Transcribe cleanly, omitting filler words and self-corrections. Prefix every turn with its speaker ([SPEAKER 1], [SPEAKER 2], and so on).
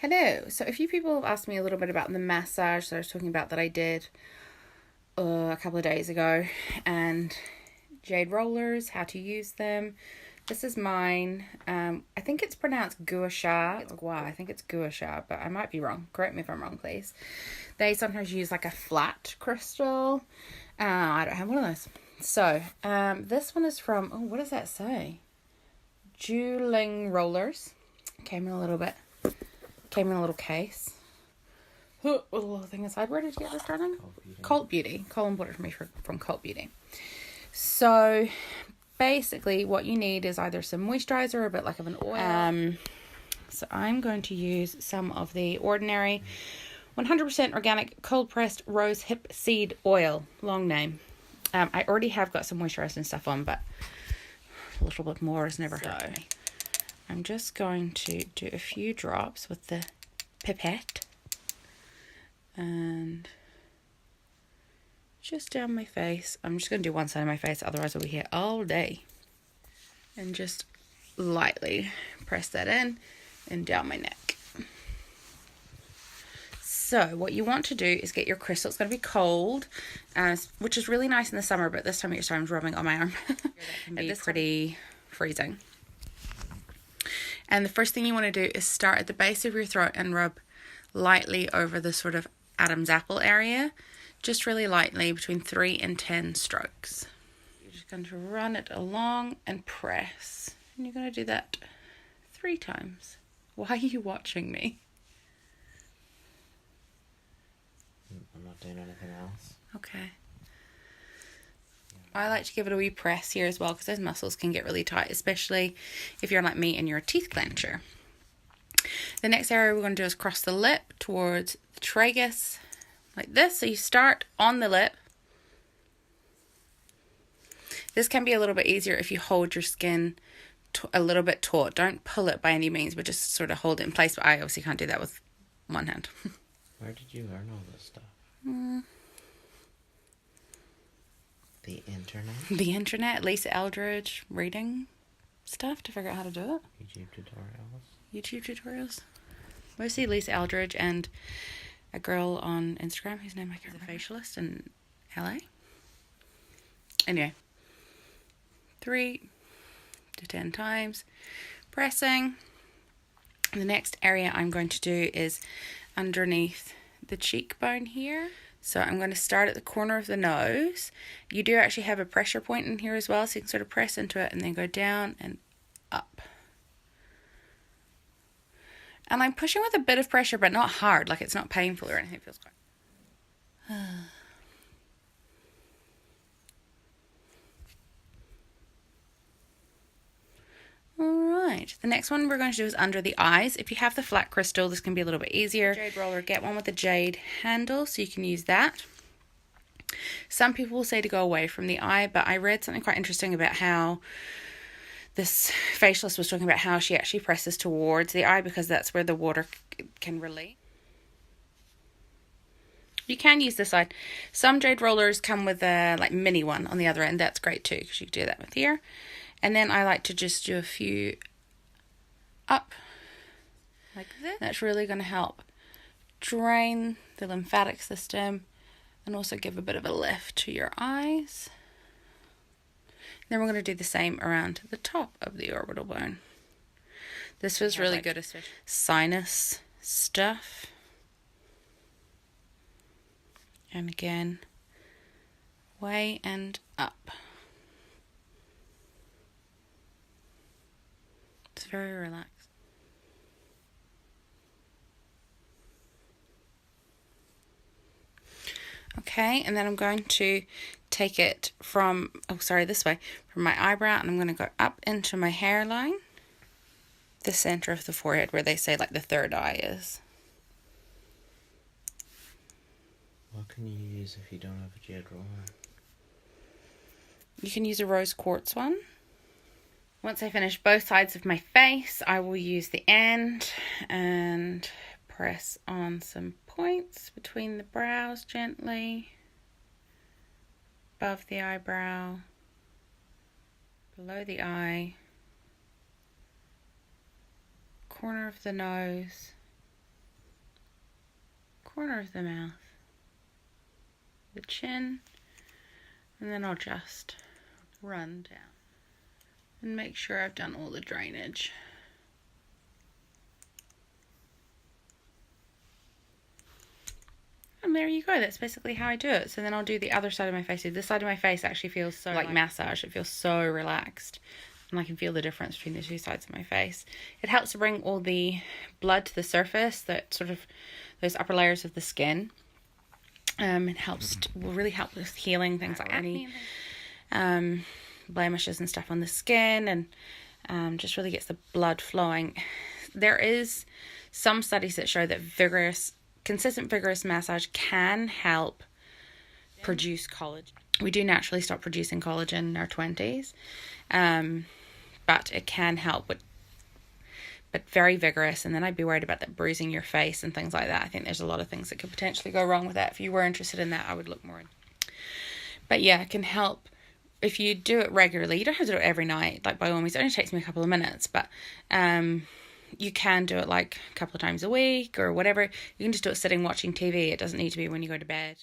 [SPEAKER 1] Hello. So a few people have asked me a little bit about the massage that I was talking about that I did a couple of days ago, and jade rollers, how to use them. This is mine. I think it's pronounced Gua Sha. It's Gua. I think it's Gua Sha, but I might be wrong. Correct me if I'm wrong, please. They sometimes use like a flat crystal. I don't have one of those. So this one is from, oh, what does that say? Juling Rollers. Came in a little case. Oh, a little thing inside. Where did you get this, darling? Cult Beauty. Colin bought it for me from Cult Beauty. So basically what you need is either some moisturizer or a bit like of an oil. So I'm going to use some of the Ordinary 100% organic cold pressed rose hip seed oil. Long name. I already have got some moisturizer and stuff on, but a little bit more has never hurt me. I'm just going to do a few drops with the pipette and just down my face. I'm just going to do one side of my face, otherwise I'll be here all day. And just lightly press that in and down my neck. So what you want to do is get your crystal. It's going to be cold, which is really nice in the summer, but this time of year, sorry, I'm rubbing on my arm. That can be pretty freezing. And the first thing you want to do is start at the base of your throat and rub lightly over the sort of Adam's apple area. Just really lightly, between 3 and 10 strokes. You're just going to run it along and press. And you're going to do that 3 times. Why are you watching me?
[SPEAKER 2] I'm not doing anything else.
[SPEAKER 1] Okay. I like to give it a wee press here as well, because those muscles can get really tight, especially if you're like me and you're a teeth clencher. The next area we're going to do is cross the lip towards the tragus, like this. So you start on the lip. This can be a little bit easier if you hold your skin a little bit taut. Don't pull it by any means, but just sort of hold it in place. But I obviously can't do that with one hand.
[SPEAKER 2] Where did you learn all this stuff? The internet?
[SPEAKER 1] The internet, Lisa Eldridge, reading stuff to figure out how to do it. YouTube tutorials. Mostly Lisa Eldridge and a girl on Instagram whose name I can't remember. A facialist in LA. Anyway. 3 to 10 times. Pressing. The next area I'm going to do is underneath the cheekbone here. So I'm going to start at the corner of the nose. You do actually have a pressure point in here as well, so you can sort of press into it and then go down and up. And I'm pushing with a bit of pressure, but not hard, like it's not painful or anything. It feels good. Alright, the next one we're going to do is under the eyes. If you have the flat crystal, this can be a little bit easier. Jade roller, get one with the jade handle so you can use that. Some people will say to go away from the eye, but I read something quite interesting about how this facialist was talking about how she actually presses towards the eye because that's where the water can release. You can use this side. Some jade rollers come with a like mini one on the other end. That's great too, because you can do that with here. And then I like to just do a few up like this. That's really going to help drain the lymphatic system and also give a bit of a lift to your eyes. Then we're going to do the same around the top of the orbital bone. This was really good, especially sinus stuff. And again, way and up. It's very relaxed. Okay, and then I'm going to take it from, this way, from my eyebrow, and I'm going to go up into my hairline, the center of the forehead where they say like the third eye is.
[SPEAKER 2] What can you use if you don't have a jade roller?
[SPEAKER 1] You can use a rose quartz one. Once I finish both sides of my face, I will use the end and press on some points between the brows gently, above the eyebrow, below the eye, corner of the nose, corner of the mouth, the chin, and then I'll just run down and make sure I've done all the drainage. And there you go. That's basically how I do it. So then I'll do the other side of my face. This side of my face actually feels so like massage. It feels so relaxed. And I can feel the difference between the two sides of my face. It helps to bring all the blood to the surface, that sort of those upper layers of the skin. It will really help with healing things like acne, blemishes and stuff on the skin, and just really gets the blood flowing. There is some studies that show that consistent vigorous massage can help produce collagen. We do naturally stop producing collagen in our 20s, but it can help. But very vigorous, and then I'd be worried about that bruising your face and things like that. I think there's a lot of things that could potentially go wrong with that. If you were interested in that, I would look more in. But yeah, it can help if you do it regularly. You don't have to do it every night, like by all means. It only takes me a couple of minutes, but you can do it like a couple of times a week or whatever. You can just do it sitting watching TV. It doesn't need to be when you go to bed.